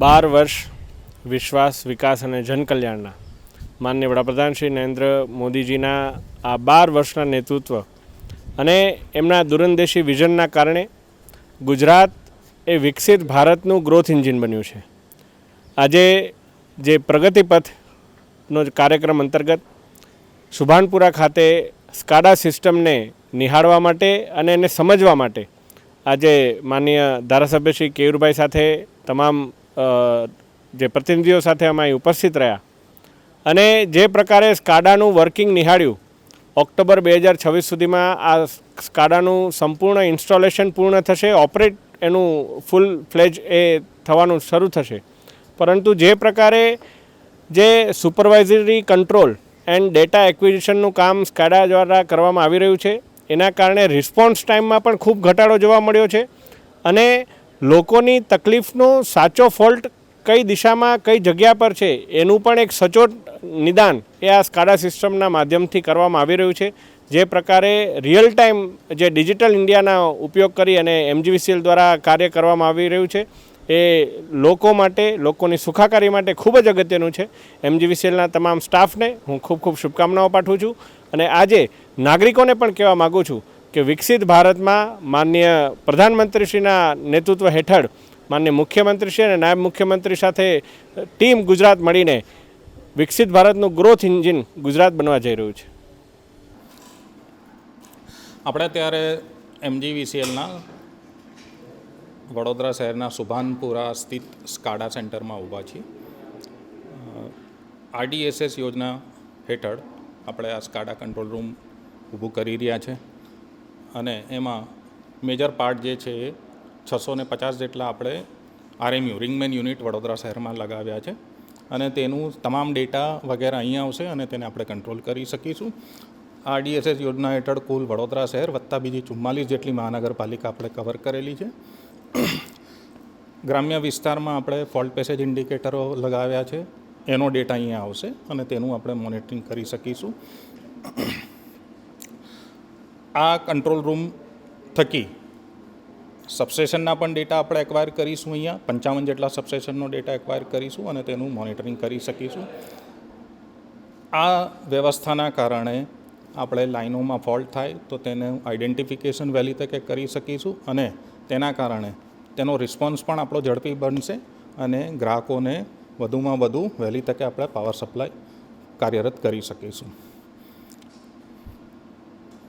12 વર્ષ વિશ્વાસ વિકાસ અને જનકલ્યાણના માનનીય વડાપ્રધાન શ્રી નરેન્દ્ર મોદીજીના આ 12 વર્ષના નેતૃત્વ અને એમના દૂરંદેશી વિઝનના કારણે ગુજરાત એ વિકસિત ભારતનું ગ્રોથ એન્જિન બન્યું છે. આજે જે પ્રગતિપથનો કાર્યક્રમ અંતર્ગત સુભાનપુરા ખાતે સ્કાડા સિસ્ટમને નિહાળવા માટે અને એને સમજવા માટે આજે માનનીય ધારાસભ્ય શ્રી કેયુરભાઈ સાથે તમામ જે પ્રતિનિધિઓ સાથે અમે ઉપસ્થિત રહ્યા અને જે પ્રકારે સ્કાડાનું વર્કિંગ નિહાળ્યું, ઓક્ટોબર 2026 સુધીમાં આ સ્કાડાનું સંપૂર્ણ ઇન્સ્ટોલેશન પૂર્ણ થશે, ઓપરેટ એનું ફૂલ ફ્લેજ એ થવાનું શરૂ થશે. પરંતુ જે પ્રકારે જે સુપરવાઇઝરી કંટ્રોલ એન્ડ ડેટા એક્વિઝિશનનું કામ સ્કાડા દ્વારા કરવામાં આવી રહ્યું છે, એના કારણે રિસ્પોન્સ ટાઈમમાં પણ ખૂબ ઘટાડો જોવા મળ્યો છે અને લોકોની તકલીફનો સાચો ફોલ્ટ કઈ દિશામાં કઈ જગ્યા પર છે એનું પણ એક સચોટ નિદાન એ આ સ્કાડા સિસ્ટમના માધ્યમથી કરવામાં આવી રહ્યું છે. જે પ્રકારે રિયલ ટાઈમ જે ડિજિટલ ઇન્ડિયાના ઉપયોગ કરી અને MGVCL દ્વારા કાર્ય કરવામાં આવી રહ્યું છે એ લોકો માટે, લોકોની સુખાકારી માટે ખૂબ જ અગત્યનું છે. MGVCLના તમામ સ્ટાફને હું ખૂબ ખૂબ શુભકામનાઓ પાઠવું છું અને આજે નાગરિકોને પણ કહેવા માગું છું કે વિકસિત ભારતમાં માનનીય પ્રધાનમંત્રીશ્રીના નેતૃત્વ હેઠળ માનનીય મુખ્યમંત્રીશ્રી અને નાયબ મુખ્યમંત્રી સાથે ટીમ ગુજરાત મળીને વિકસિત ભારતનું ગ્રોથ એન્જિન ગુજરાત બનવા જઈ રહ્યું છે. આપણે ત્યારે MGVCLના વડોદરા શહેરના સુભાનપુરા સ્થિત સ્કાડા સેન્ટરમાં ઊભા છીએ. RDSS યોજના હેઠળ આપણે આ સ્કાડા કંટ્રોલ રૂમ ઊભું કરી રહ્યા છે અને એમાં મેજર પાર્ટ જે છે એ 650 જેટલા આપણે RMU રિંગમેન યુનિટ વડોદરા શહેરમાં લગાવ્યા છે અને તેનું તમામ ડેટા વગેરે અહીંયા આવશે અને તેને આપણે કંટ્રોલ કરી શકીશું. RDSS યોજના હેઠળ કુલ વડોદરા શહેર વત્તા બીજી 44 જેટલી મહાનગરપાલિકા આપણે કવર કરેલી છે. ગ્રામ્ય વિસ્તારમાં આપણે ફોલ્ટ પેસેજ ઇન્ડિકેટરો લગાવ્યા છે, એનો ડેટા અહીંયા આવશે અને તેનું આપણે મોનિટરિંગ કરી શકીશું. આ કંટ્રોલ રૂમ થકી સબસ્ટેશનના પણ ડેટા આપણે એક્વાયર કરીશું. અહીંયા 55 જેટલા સબસ્ટેશનનો ડેટા એક્વાયર કરીશું અને તેનું મોનિટરિંગ કરી શકીશું. આ વ્યવસ્થાના કારણે આપણે લાઈનોમાં ફોલ્ટ થાય તો તેનું આઈડેન્ટિફિકેશન વહેલી તકે કરી શકીશું અને તેના કારણે તેનો રિસ્પોન્સ પણ આપણો ઝડપી બનશે અને ગ્રાહકોને વધુમાં વધુ વહેલી તકે આપણે પાવર સપ્લાય કાર્યરત કરી શકીશું.